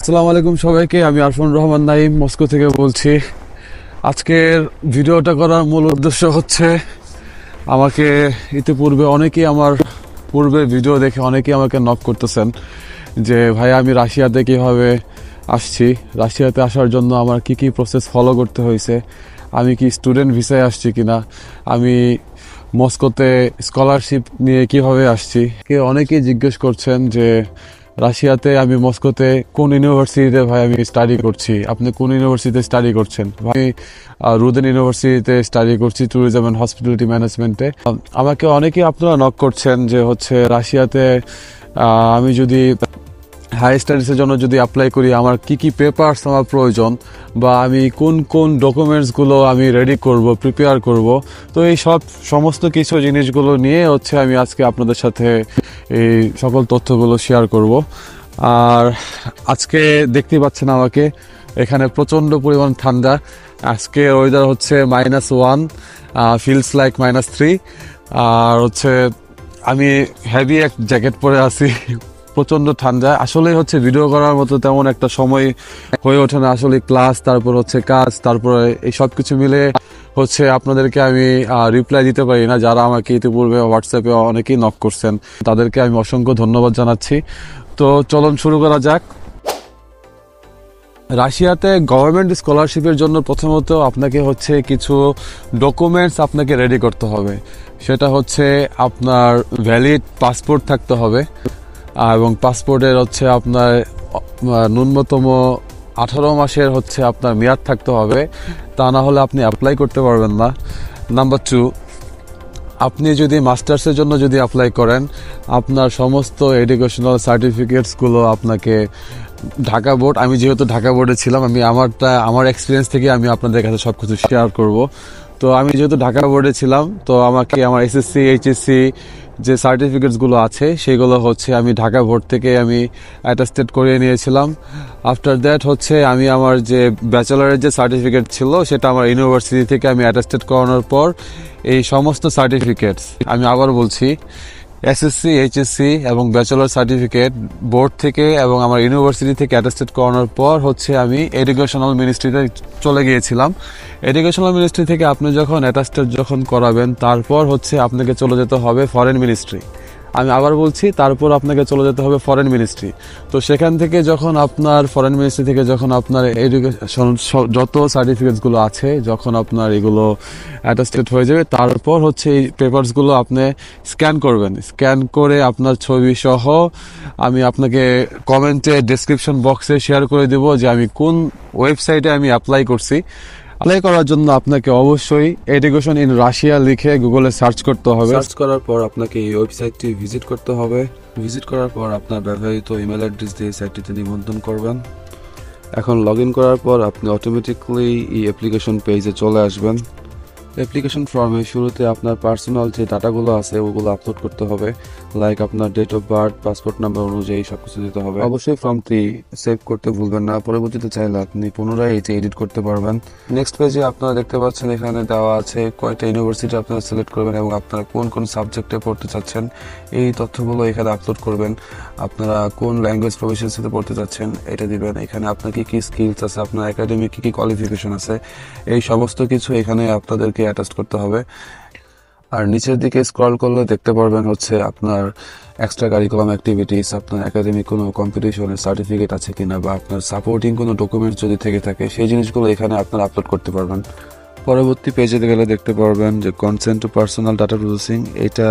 আসসালামু আলাইকুম সবাইকে। আমি আরফান রহমান নাইম মস্কো থেকে বলছি। আজকের ভিডিওটা করার মূল উদ্দেশ্য হচ্ছে, আমাকে ইতিপূর্বে অনেকেই আমার পূর্বের ভিডিও দেখে অনেকেই আমাকে নক করতেছেন যে ভাই আমি রাশিয়াতে কীভাবে আসছি, রাশিয়াতে আসার জন্য আমার কি কি প্রসেস ফলো করতে হয়েছে, আমি কি স্টুডেন্ট ভিসায় আসছি কিনা, আমি মস্কোতে স্কলারশিপ নিয়ে কিভাবে আসছি। অনেকেই জিজ্ঞেস করছেন যে রাশিয়াতে আমি মস্কোতে কোন ইউনিভার্সিটিতে ভাই আমি স্টাডি করছি, আপনি কোন ইউনিভার্সিটিতে স্টাডি করছেন? ভাই রুদেন ইউনিভার্সিটিতে স্টাডি করছি, ট্যুরিজম অ্যান্ড হসপিটালিটি ম্যানেজমেন্টে। আমাকে অনেকেই আপনারা নক করছেন যে হচ্ছে রাশিয়াতে আমি যদি হায়ার স্টাডিজের জন্য যদি অ্যাপ্লাই করি আমার কি কি পেপারস আমার প্রয়োজন, বা আমি কোন কোন ডকুমেন্টসগুলো আমি রেডি করব, প্রিপেয়ার করব। তো এই সমস্ত কিছু জিনিসগুলো নিয়ে হচ্ছে আমি আজকে আপনাদের সাথে এই সকল তথ্যগুলো শেয়ার করব। আর আজকে দেখতে পাচ্ছেন আমাকে এখানে প্রচণ্ড পরিমাণ ঠান্ডা। আজকে ওয়েদার হচ্ছে -1, ফিলস লাইক -3। আর হচ্ছে আমি হেভি এক জ্যাকেট পরে আছি, প্রচণ্ড ঠান্ডা। আসলে হচ্ছে ভিডিও করার মতো তেমন একটা সময় হয়ে ওঠে না, আসলে ক্লাস, তারপর হচ্ছে কাজ, তারপরে এই সব কিছু মিলে হচ্ছে আপনাদেরকে আমি রিপ্লাই দিতে পারি না। যারা আমাকে ইতিপূর্বে হোয়াটসঅ্যাপে অনেকেই নক করছেন, তাদেরকে আমি অসংখ্য ধন্যবাদ জানাচ্ছি। তো চলুন শুরু করা যাক। রাশিয়াতে গভর্নমেন্ট স্কলারশিপের জন্য প্রথমত আপনাকে হচ্ছে কিছু ডকুমেন্টস আপনাকে রেডি করতে হবে। সেটা হচ্ছে আপনার ভ্যালিড পাসপোর্ট থাকতে হবে, এবং পাসপোর্টের হচ্ছে আপনার ন্যূনতম 18 মাসের হচ্ছে আপনার মেয়াদ থাকতে হবে, তা না হলে আপনি অ্যাপ্লাই করতে পারবেন না। নাম্বার 2, আপনি যদি মাস্টার্সের জন্য যদি অ্যাপ্লাই করেন, আপনার সমস্ত এডুকেশনাল সার্টিফিকেটসগুলো আপনাকে ঢাকা বোর্ড, আমি যেহেতু ঢাকা বোর্ডে ছিলাম, আমি আমার এক্সপিরিয়েন্স থেকে আমি আপনাদের কাছে সব কিছু শেয়ার করব। তো আমি যেহেতু ঢাকা বোর্ডে ছিলাম, তো আমাকে আমার এসএসসি এইচএসসি যে সার্টিফিকেটসগুলো আছে সেগুলো হচ্ছে আমি ঢাকা বোর্ড থেকে আমি অ্যাটাস্টেড করিয়ে নিয়েছিলাম। আফটার দ্যাট হচ্ছে আমি আমার যে ব্যাচেলারের যে সার্টিফিকেট ছিল সেটা আমার ইউনিভার্সিটি থেকে আমি অ্যাটাস্টেড করানোর পর এই সমস্ত সার্টিফিকেটস, আমি আবার বলছি, এসএসসি এইচএসসি এবং ব্যাচেলার সার্টিফিকেট বোর্ড থেকে এবং আমার ইউনিভার্সিটি থেকে অ্যাটাস্টেড করানোর পর হচ্ছে আমি এডুকেশনাল মিনিস্ট্রিতে চলে গিয়েছিলাম। এডুকেশনাল মিনিস্ট্রি থেকে আপনি যখন অ্যাটাস্টেড যখন করাবেন, তারপর হচ্ছে আপনাকে চলে যেতে হবে ফরেন মিনিস্ট্রি। আমি আবার বলছি, তারপর আপনাকে চলে যেতে হবে ফরেন মিনিস্ট্রি। তো সেখান থেকে যখন আপনার ফরেন মিনিস্ট্রি থেকে যখন আপনার এডুকেশন যত সার্টিফিকেটসগুলো আছে, যখন আপনার এগুলো অ্যাটাস্টেড হয়ে যাবে, তারপর হচ্ছে এই পেপারসগুলো আপনি স্ক্যান করবেন। স্ক্যান করে আপনার ছবি সহ আমি আপনাকে কমেন্টে ডেসক্রিপশন বক্সে শেয়ার করে দেব যে আমি কোন ওয়েবসাইটে আমি অ্যাপ্লাই করছি। অ্যাপ্লাই করার জন্য আপনাকে অবশ্যই এডুকেশন ইন রাশিয়া লিখে গুগলে সার্চ করতে হবে। সার্চ করার পর আপনাকে এই ওয়েবসাইটটি ভিজিট করতে হবে। ভিজিট করার পর আপনার ব্যবহৃত ইমেল অ্যাড্রেস দিয়ে সাইটটিতে নিবন্ধন করবেন। এখন লগ ইন করার পর আপনি অটোমেটিকলি এই অ্যাপ্লিকেশন পেজে চলে আসবেন। অ্যাপ্লিকেশন ফর্মে শুরুতে আপনার পার্সোনাল যে ডাটাগুলো আছে ওগুলো আপলোড করতে হবে, লাইক আপনার date of birth, passport number অনুযায়ী সবকিছু দিতে হবে। অবশ্যই ফর্মটি সেভ করতে ভুলবেন না, পরবর্তীতে চাইলে আপনি পুনরায় এটি এডিট করতে পারবেন। নেক্সট পেজে আপনারা দেখতে পাচ্ছেন এখানে দেওয়া আছে কয়টা ইউনিভার্সিটি আপনারা সিলেক্ট করবেন এবং আপনারা কোন কোন সাবজেক্টে পড়তে চাচ্ছেন, এই তথ্যগুলো এখানে আপলোড করবেন। আপনারা কোন ল্যাঙ্গুয়েজ প্রফেশনসিতে পড়তে চাচ্ছেন এটা দিবেন। এখানে আপনার কি কি স্কিলস আছে, আপনার একাডেমিক কি কি কোয়ালিফিকেশন আছে, এই সমস্ত কিছু এখানে আপনাদেরকে অ্যাটাস্ট করতে হবে। আর নিচের দিকে স্ক্রল করলে দেখতে পারবেন হচ্ছে আপনার এক্সট্রা কারিকুলাম অ্যাক্টিভিটিস, আপনার একাডেমিক কোনো কম্পিটিশনের সার্টিফিকেট আছে কিনা, বা আপনার সাপোর্টিং কোনো ডকুমেন্টস যদি থেকে থাকে সেই জিনিসগুলো এখানে আপনারা আপলোড করতে পারবেন। পরবর্তী পেজে গেলে দেখতে পারবেন যে consent to personal data processing, এটা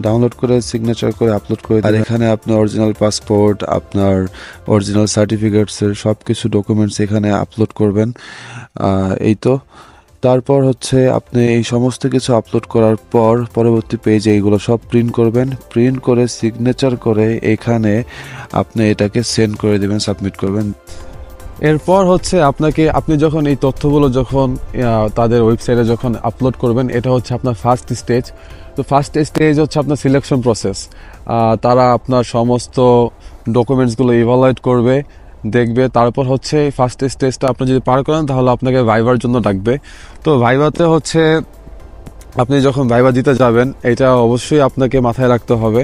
ডাউনলোড করে সিগনেচার করে আপলোড করে দিন। আর এখানে আপনার অরিজিনাল পাসপোর্ট, আপনার অরিজিনাল সার্টিফিকেটসের সব কিছু ডকুমেন্টস এখানে আপলোড করবেন। এই তো, তারপর হচ্ছে আপনি এই সমস্ত কিছু আপলোড করার পর পরবর্তী পেজে এইগুলো সব প্রিন্ট করবেন। প্রিন্ট করে সিগনেচার করে এখানে আপনি এটাকে সেন্ড করে দেবেন, সাবমিট করবেন। এরপর হচ্ছে আপনি যখন এই তথ্যগুলো যখন তাদের ওয়েবসাইটে যখন আপলোড করবেন, এটা হচ্ছে আপনার ফার্স্ট স্টেজ। তো ফার্স্ট স্টেজ হচ্ছে আপনার সিলেকশন প্রসেস। তারা আপনার সমস্ত ডকুমেন্টসগুলো ইভালুয়েট করবে, দেখবে। তারপর হচ্ছে ফার্স্ট স্টেজটা আপনি যদি পার করেন তাহলে আপনাকে ভাইবার জন্য ডাকবে। তো ভাইভাতে হচ্ছে আপনি যখন ভাইবা দিতে যাবেন এটা অবশ্যই আপনাকে মাথায় রাখতে হবে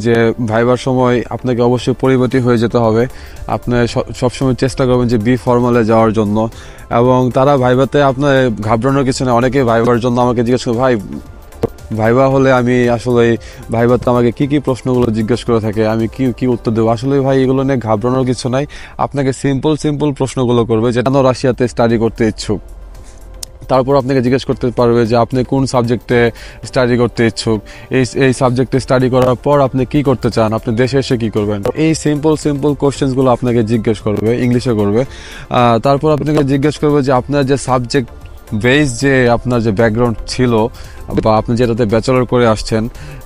যে ভাইবার সময় আপনাকে অবশ্যই পরিপাটি হয়ে যেতে হবে। আপনি সবসময় চেষ্টা করবেন যে বি ফর্মালে যাওয়ার জন্য। এবং তারা ভাইবাতে আপনার ঘাবড়ানোর কিছু না। অনেকে ভাইবার জন্য আমাকে জিজ্ঞেস করে, ভাই ভাইবা হলে আমি আসলে ভাইবাতে আমাকে কি কি প্রশ্নগুলো জিজ্ঞেস করে থাকে, আমি কি কি উত্তর দেবো। আসলে ভাই এগুলো নিয়ে ঘাবড়ানোর কিছু নাই। আপনাকে সিম্পল প্রশ্নগুলো করবে, যেটা রাশিয়াতে স্টাডি করতে ইচ্ছুক। তারপর আপনাকে জিজ্ঞেস করতে পারবে যে আপনি কোন সাবজেক্টে স্টাডি করতে ইচ্ছুক, এই সাবজেক্টে স্টাডি করার পর আপনি কি করতে চান, আপনি দেশে এসে কি করবেন। এই সিম্পল কোশ্চেন্সগুলো আপনাকে জিজ্ঞেস করবে, ইংলিশে করবে। তারপর আপনাকে জিজ্ঞেস করবে যে আপনার যে সাবজেক্ট বেস, যে আপনার যে ব্যাকগ্রাউন্ড ছিল বা আপনি যেটাতে ব্যাচেলর করে আসছেন,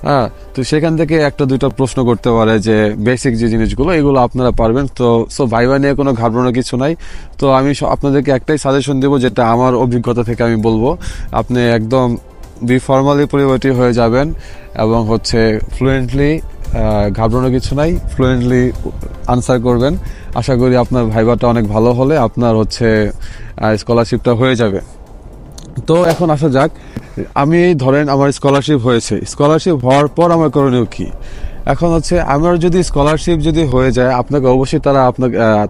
হ্যাঁ, তো সেখান থেকে একটা দুইটা প্রশ্ন করতে পারে যে বেসিক যে জিনিসগুলো এগুলো আপনারা পারবেন। তো ভাইবা নিয়ে কোনো ঘাবড়ানোর কিছু নাই। তো আমি আপনাদেরকে একটাই সাজেশন দেবো, যেটা আমার অভিজ্ঞতা থেকে আমি বলবো, আপনি একদম ফর্মালি পরিবর্তী হয়ে যাবেন এবং ফ্লুয়েন্টলি, ঘাবড়ানোর কিছু নাই, ফ্লুয়েন্টলি আনসার করবেন। আশা করি আপনার ভাইবাটা অনেক ভালো হলে আপনার স্কলারশিপটা হয়ে যাবে। তো এখন আসা যাক, আমি ধরেন আমার স্কলারশিপ হয়েছে, স্কলারশিপ হওয়ার পর আমার করণীয় কি। এখন আমার যদি স্কলারশিপ যদি হয়ে যায়, আপনাকে অবশ্যই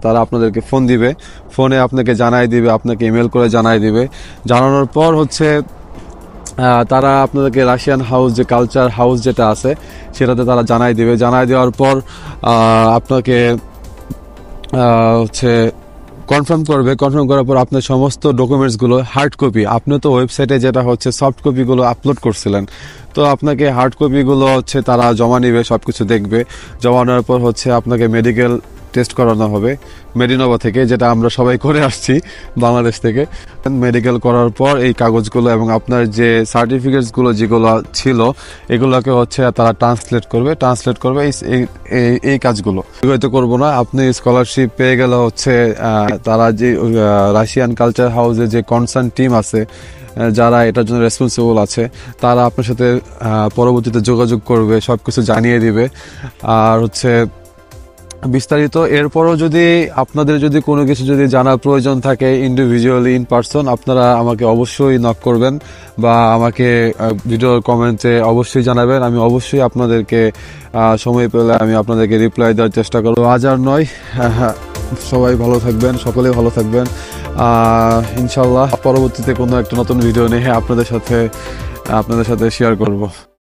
তারা আপনাদেরকে ফোন দিবে, ফোনে আপনাকে জানাই দিবে, আপনাকে ইমেল করে জানাই দিবে। জানানোর পর তারা আপনাদেরকে রাশিয়ান হাউস, যে কালচার হাউস যেটা আছে সেটাতে তারা জানাই দিবে। জানাই দেওয়ার পর আপনাকে কনফার্ম করবে। কনফার্ম করার পর আপনার সমস্ত ডকুমেন্টসগুলো হার্ড কপি, আপনি তো ওয়েবসাইটে যেটা সফট কপিগুলো আপলোড করছিলেন, তো আপনাকে হার্ড কপিগুলো তারা জমা নিবে, সবকিছু দেখবে। জমা নেওয়ার পর আপনাকে মেডিকেল টেস্ট করানো হবে মেডিনোভা থেকে, যেটা আমরা সবাই করে আসছি বাংলাদেশ থেকে। মেডিকেল করার পর এই কাগজগুলো এবং আপনার যে সার্টিফিকেটসগুলো যেগুলো ছিল এগুলোকে তারা ট্রান্সলেট করবে এই কাজগুলো হয়তো করবো না। আপনি স্কলারশিপ পেয়ে গেলে তারা যে রাশিয়ান কালচার হাউসে যে কনসার্ন টিম আছে, যারা এটার জন্য রেসপন্সিবল আছে, তারা আপনার সাথে পরবর্তীতে যোগাযোগ করবে, সবকিছু জানিয়ে দিবে। আর বিস্তারিত এরপরও যদি আপনাদের যদি কোনো কিছু যদি জানার প্রয়োজন থাকে ইন্ডিভিজুয়ালি ইন পার্সন, আপনারা আমাকে অবশ্যই নক করবেন বা আমাকে ভিডিওর কমেন্টে অবশ্যই জানাবেন। আমি অবশ্যই আপনাদেরকে সময় পেলে আমি আপনাদেরকে রিপ্লাই দেওয়ার চেষ্টা করবো। আজ আর নয়, সবাই ভালো থাকবেন, সকলেই ভালো থাকবেন। ইনশাল্লাহ পরবর্তীতে কোনো একটা নতুন ভিডিও নিয়ে আপনাদের সাথে শেয়ার করব।